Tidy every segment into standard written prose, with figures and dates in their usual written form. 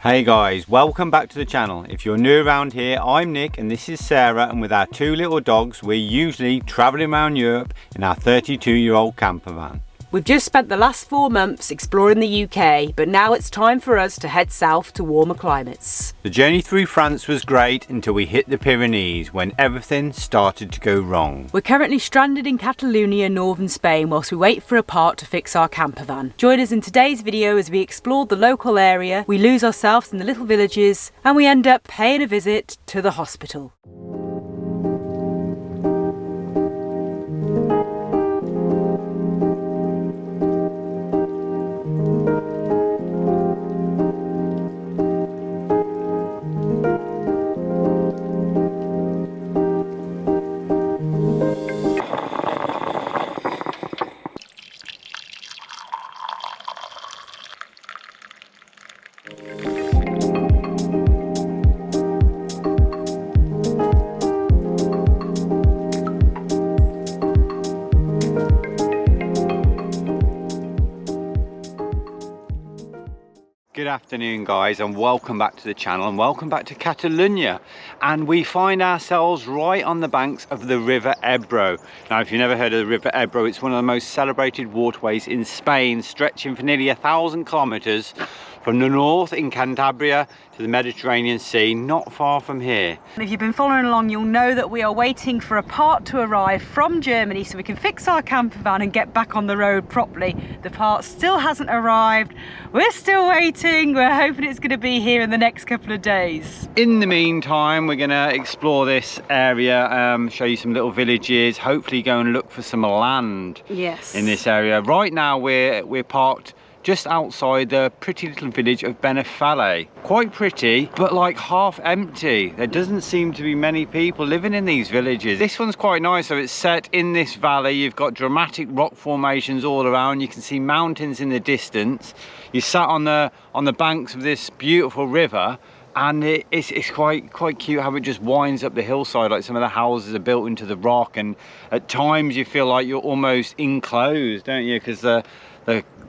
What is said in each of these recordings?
Hey guys, welcome back to the channel. If you're new around here, I'm Nick and this is Sarah, and with our two little dogs we're usually travelling around Europe in our 32-year-old camper van. We've just spent the last 4 months exploring the UK, but now it's time for us to head south to warmer climates. The journey through France was great until we hit the Pyrenees, when everything started to go wrong. We're currently stranded in Catalonia, northern Spain, whilst we wait for a part to fix our camper van. Join us in today's video as we explore the local area, we lose ourselves in the little villages, and we end up paying a visit to the hospital. Good afternoon guys, and welcome back to the channel and welcome back to Catalonia. And we find ourselves right on the banks of the River Ebro. Now if you've never heard of the River Ebro, it's one of the most celebrated waterways in Spain, stretching for nearly 1,000 kilometers from the north in Cantabria to the Mediterranean Sea, not far from here. If you've been following along, you'll know that we are waiting for a part to arrive from Germany so we can fix our camper van and get back on the road properly. The part still hasn't arrived. We're still waiting. We're hoping it's going to be here in the next couple of days. In the meantime, we're going to explore this area, show you some little villages, hopefully go and look for some land. Yes. In this area. Right now we're parked just outside the pretty little village of Benefale. Quite pretty, but like half empty. There doesn't seem to be many people living in these villages. This one's quite nice, so it's set in this valley. You've got dramatic rock formations all around. You can see mountains in the distance. You sat on the banks of this beautiful river, and it's quite cute how it just winds up the hillside. Like some of the houses are built into the rock, and at times you feel like you're almost enclosed, don't you? Because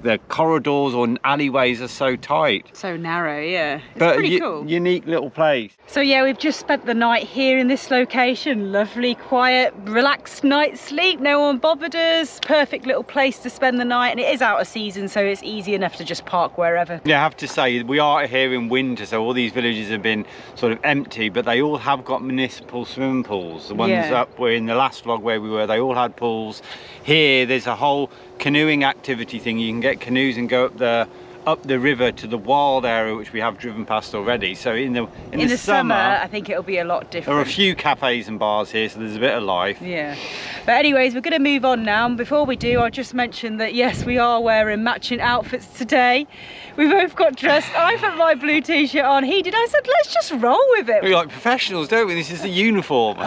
the corridors or alleyways are so tight. So narrow, yeah. It's pretty cool. Unique little place. So yeah, we've just spent the night here in this location. Lovely, quiet, relaxed night's sleep. No one bothered us. Perfect little place to spend the night. And it is out of season, so it's easy enough to just park wherever. Yeah, I have to say, we are here in winter, so all these villages have been sort of empty, but they all have got municipal swimming pools. The ones up where in the last vlog where we were, they all had pools. Here, there's a whole canoeing activity thing. You can get canoes and go up the river to the wild area, which we have driven past already. So in the summer I think it'll be a lot different. There are a few cafes and bars here, so there's a bit of life. Yeah, but anyways, we're going to move on now, and before we do, I'll just mention that yes, we are wearing matching outfits today. We both got dressed. I put my blue t-shirt on, he did. I said let's just roll with it. We're like professionals, don't we? This is the uniform.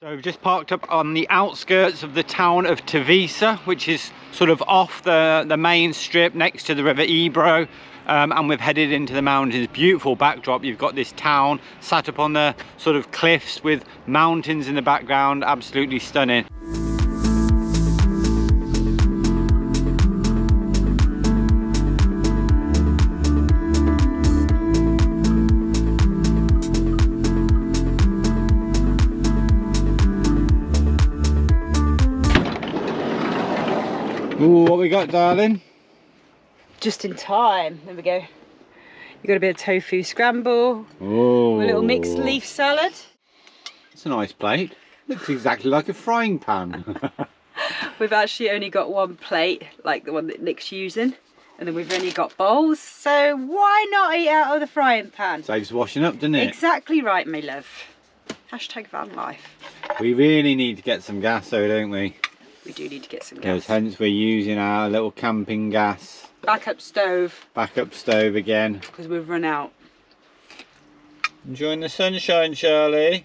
So we've just parked up on the outskirts of the town of Tavisa, which is sort of off the main strip next to the River Ebro, and we've headed into the mountains. Beautiful backdrop. You've got this town sat up on the sort of cliffs with mountains in the background. Absolutely stunning. Ooh, what we got, darling? Just in time. There we go. You got a bit of tofu scramble. Oh, a little mixed leaf salad. It's a nice plate. Looks exactly like a frying pan. We've actually only got one plate, like the one that Nick's using. And then we've only got bowls, so why not eat out of the frying pan? Saves washing up, doesn't it? Exactly right, my love. Hashtag van life. We really need to get some gas though, don't we? We do need to get some Because gas. hence we're using our little camping gas. Backup stove. Backup stove again. Because we've run out. Enjoying the sunshine, Shirley?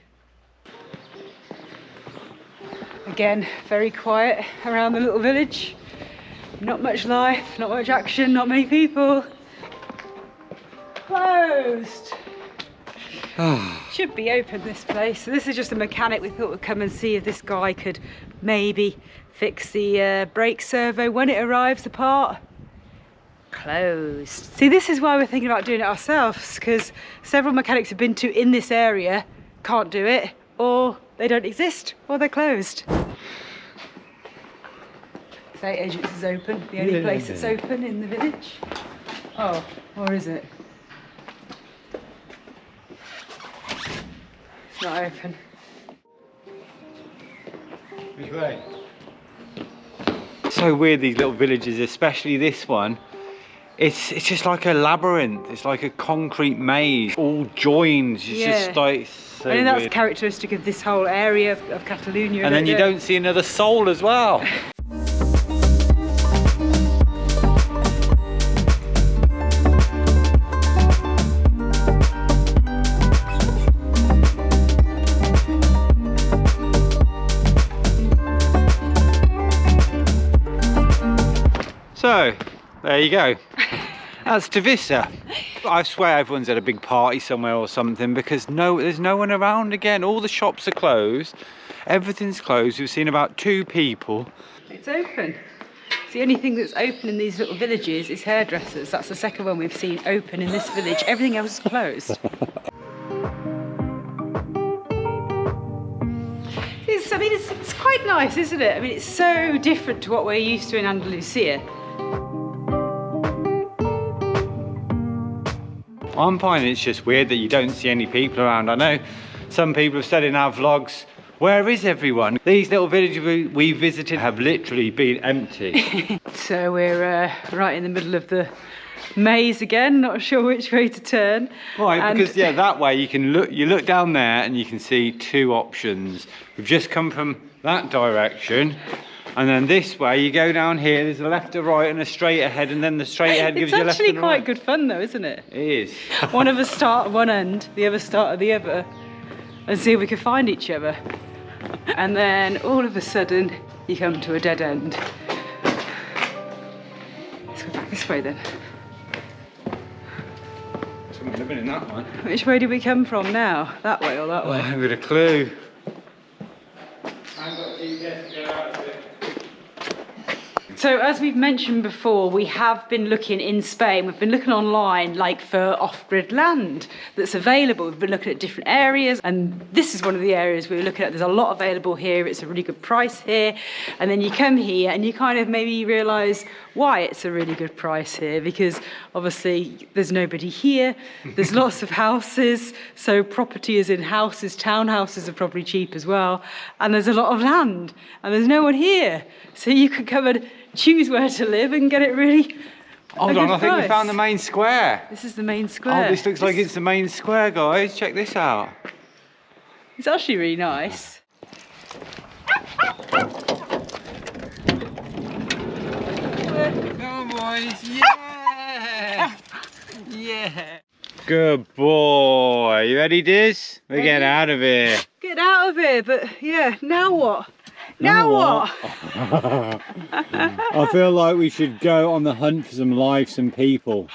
Again, very quiet around the little village. Not much life, not much action, not many people. Closed. Should be open, this place. So this is just a mechanic. We thought we'd come and see if this guy could maybe fix the brake servo when it arrives apart. Closed. See, this is why we're thinking about doing it ourselves, because several mechanics have been to in this area can't do it, or they don't exist, or they're closed. Estate agents is open, the only place that's open in the village. Oh, or is it? It's not open. Which way? So weird, these little villages, especially this one. It's just like a labyrinth. It's like a concrete maze, all joined. It's just like so I think that's weird. characteristic of this whole area of Catalonia. And then you don't see another soul as well. So, there you go. That's Tavissa. I swear everyone's at a big party somewhere or something, because there's no one around again. All the shops are closed. Everything's closed. We've seen about 2 people. It's open. It's the only thing that's open in these little villages is hairdressers. That's the second one we've seen open in this village. Everything else is closed. It's quite nice, isn't it? I mean, it's so different to what we're used to in Andalusia. I'm finding it's just weird that you don't see any people around. I know some people have said in our vlogs, where is everyone? These little villages we visited have literally been empty. So we're right in the middle of the maze again, not sure which way to turn. Right, because yeah, that way you look down there and you can see 2 options. We've just come from that direction, and then this way you go down here, there's a left or right and a straight ahead, and then the straight ahead gives you a left and a right. It's actually quite good fun though, isn't it? It is. One of us start at one end, the other start at the other, and see if we can find each other. And then all of a sudden you come to a dead end. Let's go back this way then. Someone living in that one. Which way do we come from now? That way or that way? I haven't got a clue. I haven't got GPS to go out to. So as we've mentioned before, we have been looking in Spain. We've been looking online like for off-grid land that's available. We've been looking at different areas, and this is one of the areas we were looking at. There's a lot available here. It's a really good price here. And then you come here and you kind of maybe realise why it's a really good price here, because obviously there's nobody here. There's lots of houses. So property is in houses. Townhouses are probably cheap as well. And there's a lot of land and there's no one here. So you could come and choose where to live and get it really Hold on, I think we found the main square. This is the main square. Oh, this looks like it's the main square, guys. Check this out. It's actually really nice. Come on, boys. Yeah! Yeah! Good boy. You ready, Diz? We're getting out of here. Get out of here, but yeah, now what? Now what? I feel like we should go on the hunt for some lives and people.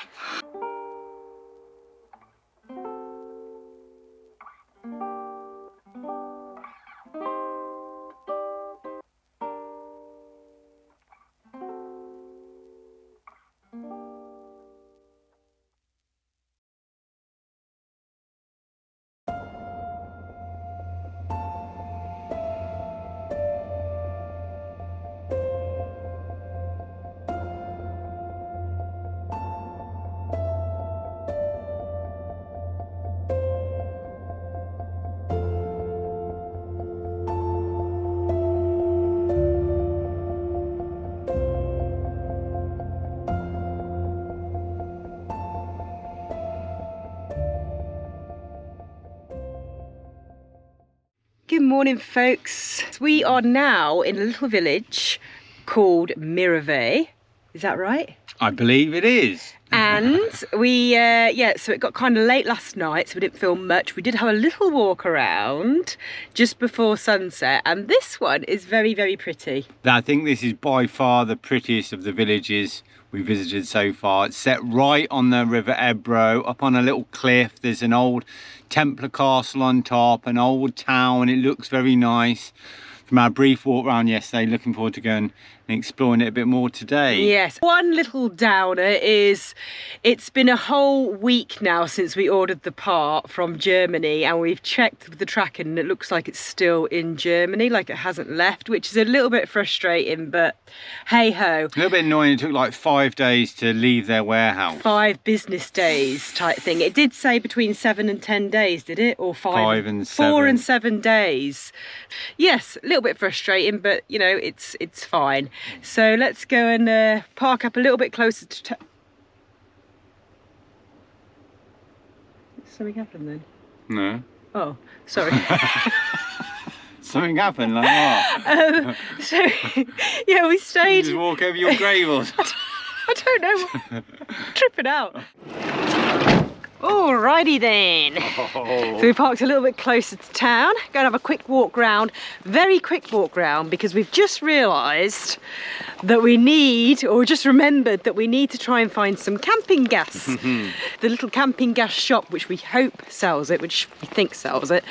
morning folks. We are now in a little village called Mirave. Is that right? I believe it is. And we, so it got kind of late last night, so we didn't film much. We did have a little walk around just before sunset, and this one is very, very pretty. I think this is by far the prettiest of the villages we visited so far. It's set right on the River Ebro, up on a little cliff. There's an old Templar castle on top, an old town. It looks very nice. From our brief walk around yesterday, looking forward to going and exploring it a bit more today. Yes. One little downer is it's been a whole week now since we ordered the part from Germany, and we've checked with the tracking and it looks like it's still in Germany, like it hasn't left, which is a little bit frustrating, but hey ho. A little bit annoying. It took like 5 days to leave their warehouse. 5 business days type thing. It did say between 7 and 10 days, did it? Or 5 and 7. 4 and 7 days. Yes, a little bit frustrating, but you know, it's fine. So let's go and park up a little bit closer to Something happened then? No. Oh, sorry. Something happened, like what? So, yeah, we stayed. Just walk over your grave or something. I don't know. Tripping out. Alrighty then. Oh. So we parked a little bit closer to town. Going to have a quick walk round. Very quick walk round, because we've just realised that we need, or just remembered that we need to try and find some camping gas. The little camping gas shop, which we hope sells it, which we think sells it,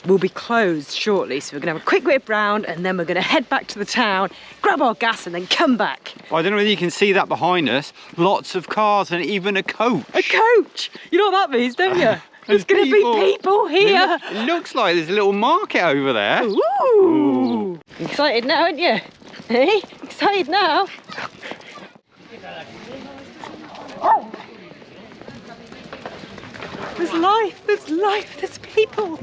will be closed shortly. So we're going to have a quick whip round and then we're going to head back to the town, grab our gas and then come back. Well, I don't know whether you can see that behind us. Lots of cars and even a coach. A coach! You know what that means, don't you? There's going to be people here. It looks like there's a little market over there. Ooh. Excited now, aren't you? Hey, excited now. There's life, there's people.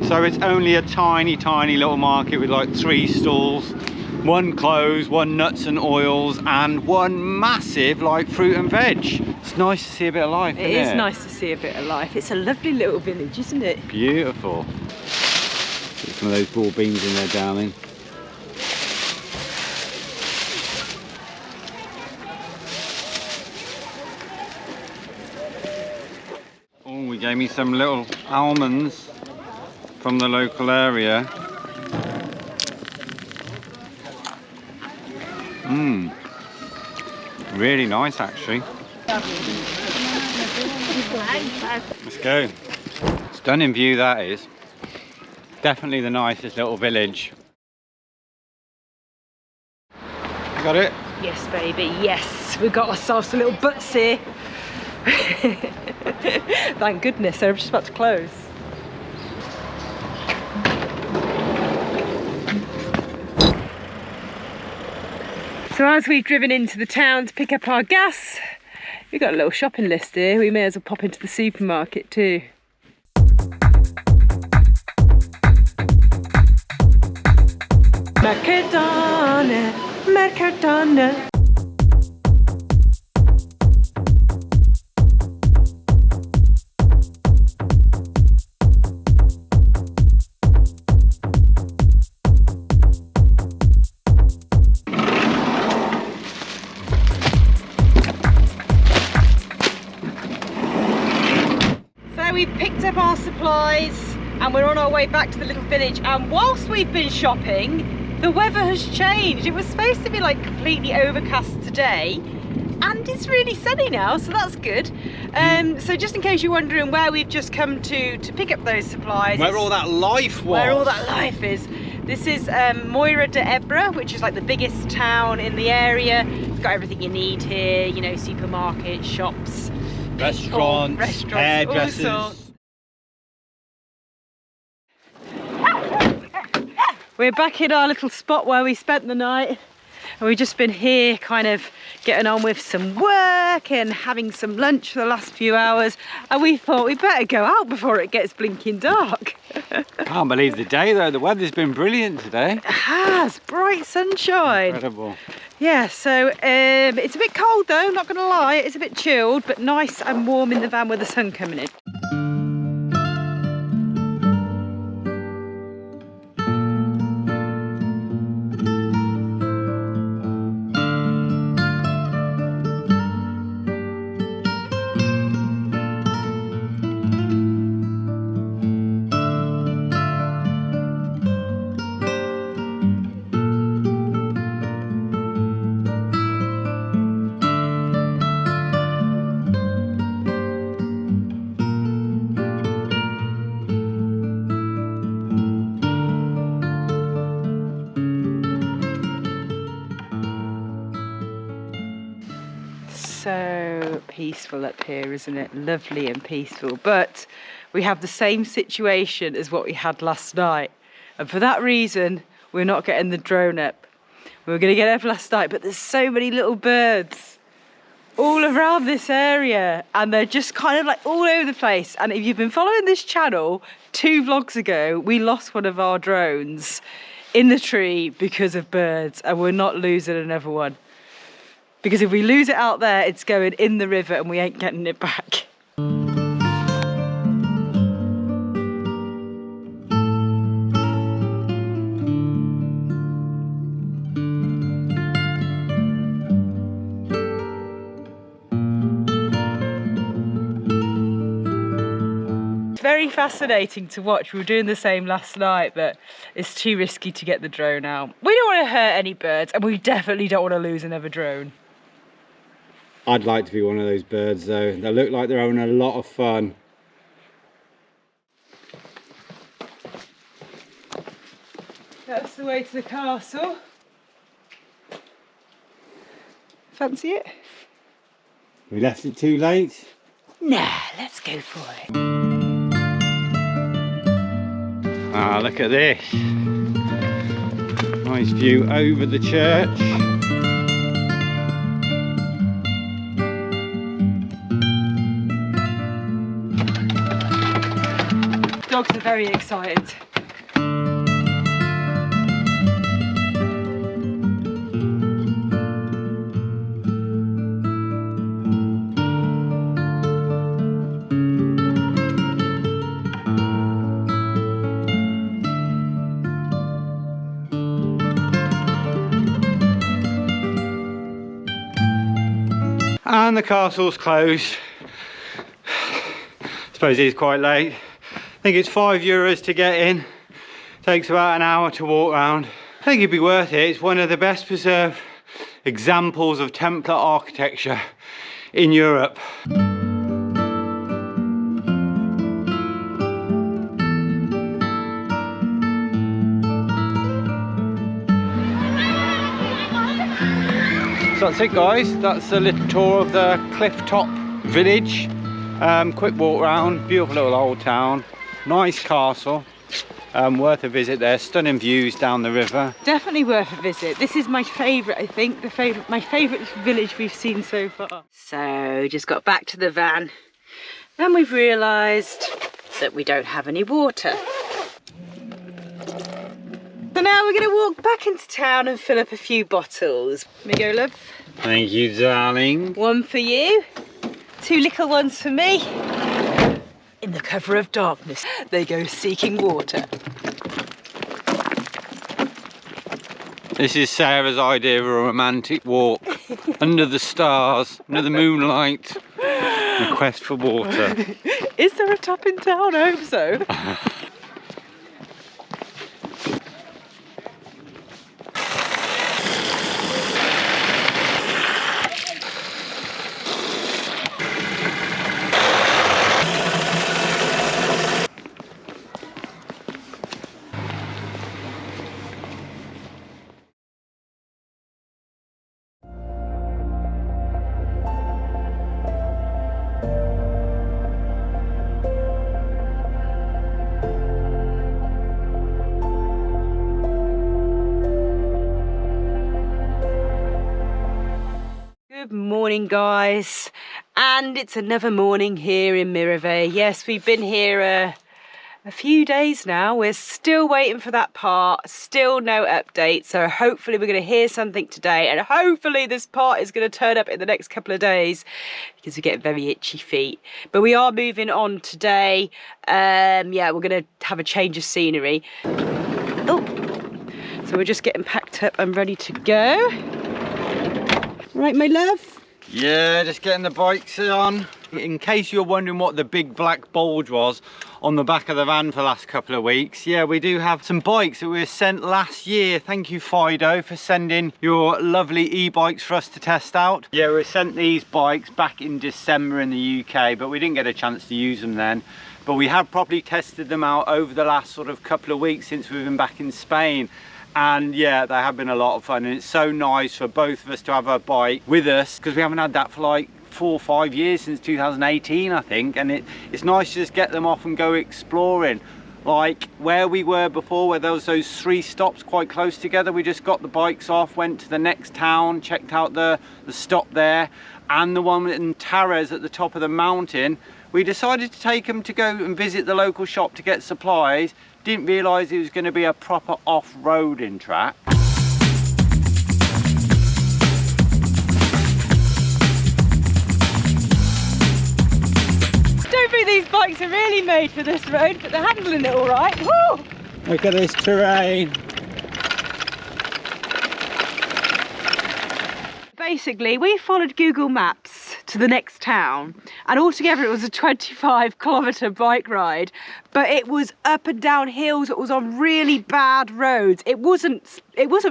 So it's only a tiny little market with like 3 stalls. 1 clothes, 1 nuts and oils, and 1 massive like fruit and veg. It's nice to see a bit of life, isn't it? It is nice to see a bit of life. It's a lovely little village, isn't it? Beautiful. Get some of those broad beans in there, darling. Oh, we gave me some little almonds from the local area. Really nice actually. Let's go. Stunning view that is. Definitely the nicest little village. You got it? Yes, baby, yes. We've got ourselves a little butts here. Thank goodness, they're just about to close. So as we've driven into the town to pick up our gas, we've got a little shopping list here. We may as well pop into the supermarket too. Mercadona, Mercadona. We've picked up our supplies and we're on our way back to the little village, and whilst we've been shopping the weather has changed. It was supposed to be like completely overcast today and it's really sunny now, so that's good. So just in case you're wondering where we've just come to pick up those supplies, where all that life was, where all that life is, this is Moira de Ebra, which is like the biggest town in the area. It's got everything you need here, you know, supermarkets, shops, restaurants, hairdressers. All sorts. We're back in our little spot where we spent the night, and we've just been here kind of getting on with some work and having some lunch for the last few hours, and we thought we'd better go out before it gets blinking dark. Can't believe the day though, the weather's been brilliant today. It has, bright sunshine. Incredible. Yeah, so it's a bit cold though, not gonna lie, it's a bit chilled, but nice and warm in the van with the sun coming in. So peaceful up here, isn't it? Lovely and peaceful. But we have the same situation as what we had last night. And for that reason, we're not getting the drone up. We were going to get up last night, but there's so many little birds all around this area. And they're just kind of like all over the place. And if you've been following this channel, 2 vlogs ago, we lost one of our drones in the tree because of birds. And we're not losing another one. Because if we lose it out there, it's going in the river and we ain't getting it back. It's very fascinating to watch. We were doing the same last night, but it's too risky to get the drone out. We don't want to hurt any birds, and we definitely don't want to lose another drone. I'd like to be one of those birds though. They look like they're having a lot of fun. That's the way to the castle. Fancy it? We left it too late? Nah, let's go for it. Ah, look at this. Nice view over the church. Dogs are very excited. And the castle's closed. Suppose it is quite late. I think it's €5 to get in. Takes about an hour to walk around. I think it'd be worth it. It's one of the best preserved examples of Templar architecture in Europe. So that's it guys, that's a little tour of the cliff top village. Quick walk around, beautiful little old town, nice castle, worth a visit there, stunning views down the river. Definitely worth a visit. This is my favourite, I think, my favourite village we've seen so far. So just got back to the van and we've realised that we don't have any water. So now we're going to walk back into town and fill up a few bottles. Here we go, love. Thank you, darling. One for you, 2 little ones for me. In the cover of darkness, they go seeking water. This is Sarah's idea of a romantic walk. Under the stars, under the moonlight, a quest for water. Is there a tap in town? I hope so. Good morning guys, and it's another morning here in Miravet. Yes, we've been here a a few days now. We're still waiting for that part, still no update. So hopefully we're going to hear something today, and hopefully this part is going to turn up in the next couple of days because we get very itchy feet. But we are moving on today. Yeah, we're going to have a change of scenery. Oh, so we're just getting packed up and ready to go. Right, my love? Yeah, just getting the bikes on. In case you're wondering what the big black bulge was on the back of the van for the last couple of weeks, yeah, we do have some bikes that we were sent last year. Thank you, Fido, for sending your lovely e-bikes for us to test out. Yeah, we were sent these bikes back in December in the UK, but we didn't get a chance to use them then. But we have probably tested them out over the last sort of couple of weeks since we've been back in Spain. And yeah, they have been a lot of fun, and it's so nice for both of us to have a bike with us because we haven't had that for like 4 or 5 years, since 2018 I think, and it's nice to just get them off and go exploring. Like where we were before, where there was those 3 stops quite close together, we just got the bikes off, went to the next town, checked out the stop there, and the one in Tares at the top of the mountain. We decided to take them to go and visit the local shop to get supplies. Didn't realise it was going to be a proper off-roading track. Don't think these bikes are really made for this road, but they're handling it all right. Woo! Look at this terrain. Basically, we followed Google Maps to the next town, and altogether it was a 25-kilometre bike ride, but it was up and down hills. It was on really bad roads. It wasn't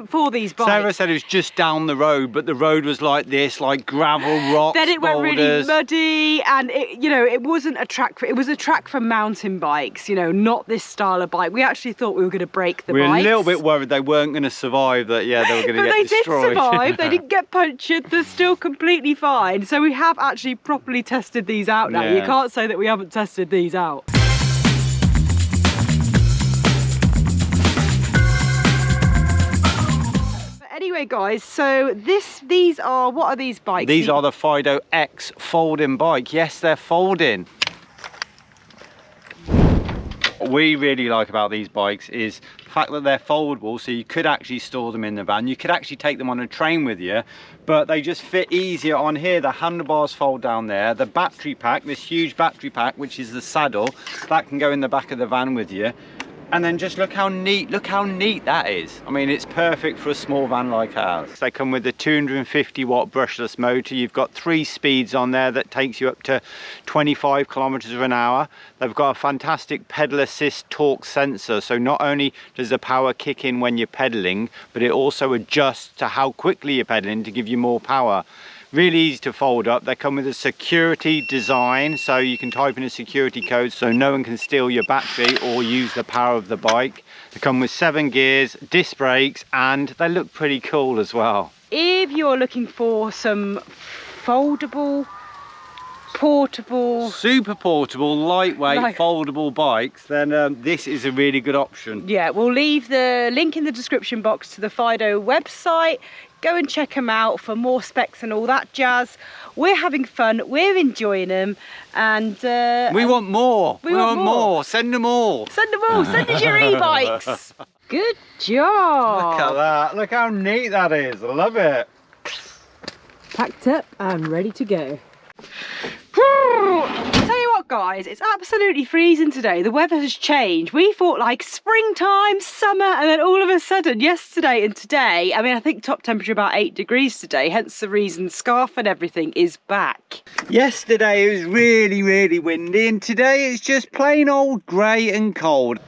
for these bikes. Sarah said it was just down the road, but the road was like this, like gravel, rocks, then it went boulders. really muddy, and it wasn't a track it was a track for mountain bikes, not this style of bike. We actually thought we were going to break the bikes. We were a little bit worried they weren't going to survive, that yeah, they were going to get destroyed. But they did survive. They didn't get punctured. They're still completely fine. So we have actually properly tested these out now. Yeah. You can't say that we haven't tested these out. Anyway, guys, so these are, what are these bikes? These are the Fido X folding bike. Yes, they're folding. What we really like about these bikes is the fact that they're foldable, so you could actually store them in the van. You could actually take them on a train with you, but they just fit easier on here. The handlebars fold down there. The battery pack, this huge battery pack, which is the saddle, that can go in the back of the van with you. And then just look how neat that is. I mean, it's perfect for a small van like ours. They come with a 250 watt brushless motor. You've got 3 speeds on there that takes you up to 25 kilometers an hour. They've got a fantastic pedal assist torque sensor. So not only does the power kick in when you're pedaling, but it also adjusts to how quickly you're pedaling to give you more power. Really easy to fold up. They come with a security design, so you can type in a security code so no one can steal your battery or use the power of the bike. They come with 7 gears, disc brakes, and they look pretty cool as well. If you're looking for some foldable, portable, super portable, lightweight, foldable bikes, then this is a really good option. Yeah, we'll leave the link in the description box to the Fido website. Go and check them out for more specs and all that jazz. We're having fun, we're enjoying them, and we want more. We want more. Send them all. Send them all. Send us your e-bikes. Good job. Look at that. Look how neat that is. I love it. Packed up and ready to go. Tell you what, guys, it's absolutely freezing today. The weather has changed. We thought like springtime, summer, and then all of a sudden yesterday and today, I mean, I think top temperature about 8 degrees today, hence the reason scarf and everything is back. Yesterday it was really, really windy, and today it's just plain old grey and cold.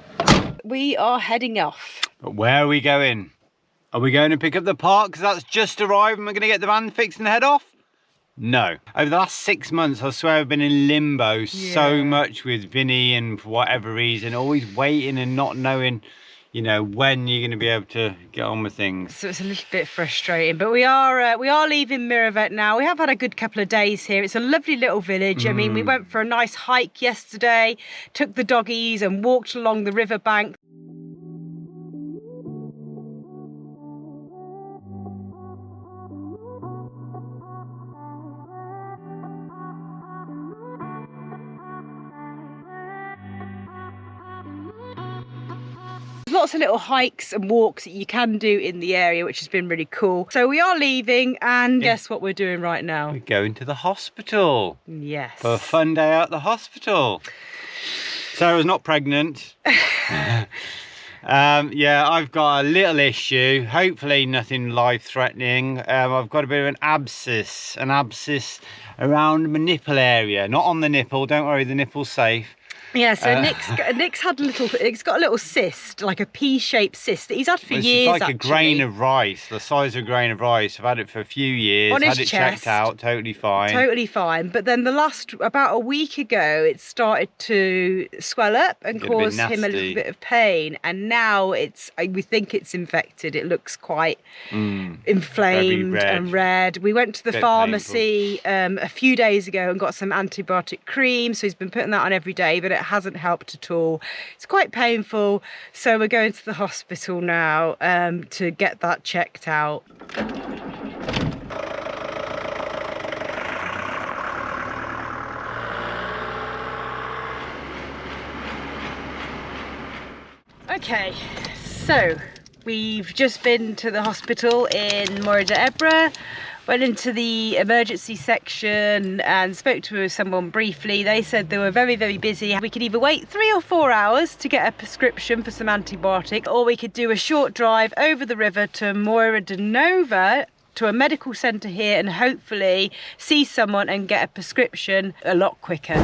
We are heading off. But where are we going? Are we going to pick up the part because that's just arrived and we're going to get the van fixed and head off? No. Over the last 6 months, I swear I've been in limbo so much with Vinny, and for whatever reason, always waiting and not knowing, when you're going to be able to get on with things. So it's a little bit frustrating, but we are leaving Miravet now. We have had a good couple of days here. It's a lovely little village. I mean, we went for a nice hike yesterday, took the doggies and walked along the riverbank. lots of little hikes and walks that you can do in the area, which has been really cool. So we are leaving, and guess what we're doing right now? We're going to the hospital. Yes. For a fun day at the hospital. Sarah's not pregnant. Yeah, I've got a little issue, hopefully nothing life-threatening. I've got a bit of an abscess around my nipple area, not on the nipple, don't worry, the nipple's safe. Yeah, so Nick's had a little, it's got a little cyst, like a pea-shaped cyst that he's had for years, It's like actually. a grain of rice, the size of a grain of rice. I've had it for a few years, On his had it chest. checked out, totally fine. Totally fine, but then about a week ago, it started to swell up and cause him a little bit of pain, and now we think it's infected. It looks quite inflamed and red. We went to the pharmacy a few days ago and got some antibiotic cream, so he's been putting that on every day, but it hasn't helped at all. It's quite painful, so we're going to the hospital now to get that checked out. Okay, so we've just been to the hospital in Morro d'Ebre, went into the emergency section and spoke to someone briefly. They said they were very, very busy. We could either wait 3 or 4 hours to get a prescription for some antibiotic, or we could do a short drive over the river to Morro de Nova, to a medical centre here, and hopefully see someone and get a prescription a lot quicker.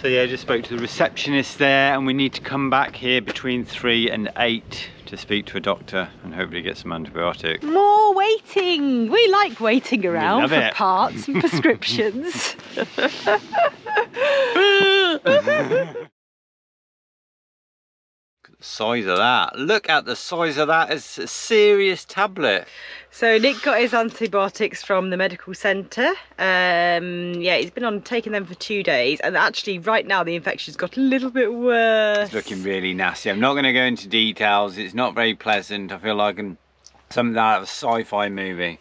So yeah, I just spoke to the receptionist there, and we need to come back here between 3 and 8 to speak to a doctor and hopefully get some antibiotics. More waiting! We like waiting around for it. parts and prescriptions. Size of that. Look at the size of that. It's a serious tablet. So Nick got his antibiotics from the medical centre. Yeah, he's been on taking them for 2 days, and actually right now the infection's got a little bit worse. It's looking really nasty. I'm not going to go into details. It's not very pleasant. I feel like something out of a sci-fi movie.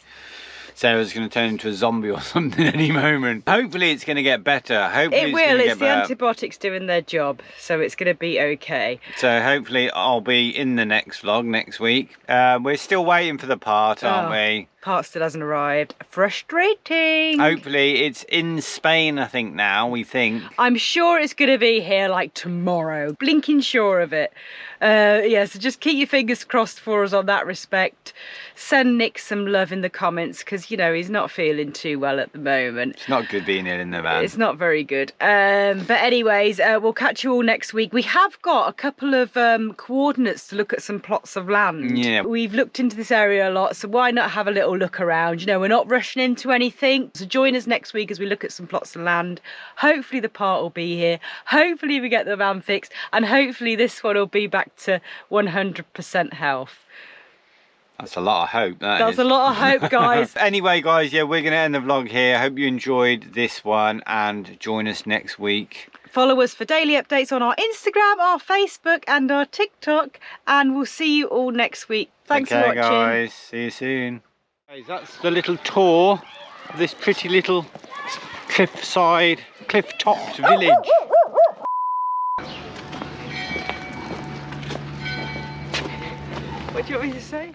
Sarah's going to turn into a zombie or something any moment. Hopefully it's going to get better. Hopefully it will. It's the antibiotics doing their job, so it's going to be okay. So hopefully I'll be in the next vlog next week. We're still waiting for the part, aren't we? Part still hasn't arrived. Frustrating. Hopefully it's in Spain, I think now, we think. I'm sure it's going to be here like tomorrow. Blinking sure of it. Yeah, so just keep your fingers crossed for us on that respect. Send Nick some love in the comments, because, you know, he's not feeling too well at the moment. It's not good being here in the van. It's not very good. But anyways, we'll catch you all next week. We have got a couple of coordinates to look at some plots of land. Yeah. We've looked into this area a lot, so why not have a little look around? You know, we're not rushing into anything. So join us next week as we look at some plots of land. Hopefully the part will be here. Hopefully we get the van fixed. And hopefully this one will be back to 100% health. That's a lot of hope, That's a lot of hope, guys. Anyway, guys, yeah, we're going to end the vlog here. I hope you enjoyed this one, and join us next week. Follow us for daily updates on our Instagram, our Facebook and our TikTok, and we'll see you all next week. Thanks for watching. Guys, see you soon. Guys, that's the little tour of this pretty little cliff-topped village. What do you want me to say?